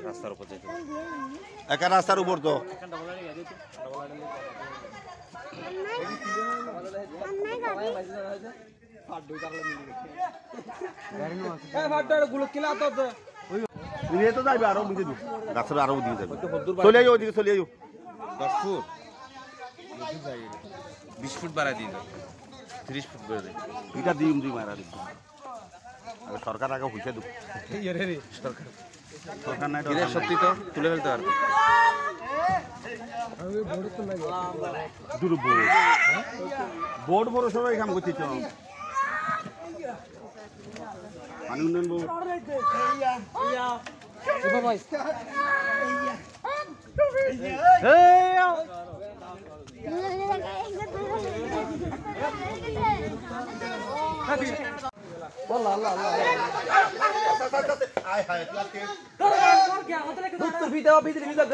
রাস্তার উপর যেতে একা রাস্তার উপর তো তো যাইবে আরো বুঝে দিও গাছের আরো দিকে যাবে চলে যাও ওদিকে চলে যাও 10 ফুট 20 ফুট বাড়াই দিই 30 ফুট করে দেয় এটা দিম দুই মারা দিচ্ছি আগে সরকার আগে হুঁসে দেব সরকার সরকার নাই এদের সত্যি তো তুলে ফেলতে পারবে দুটো বোর্ড বড় সবাই কাম করছে তো পানি উন্নয়ন বোর্ড ভিতরে ভিতরে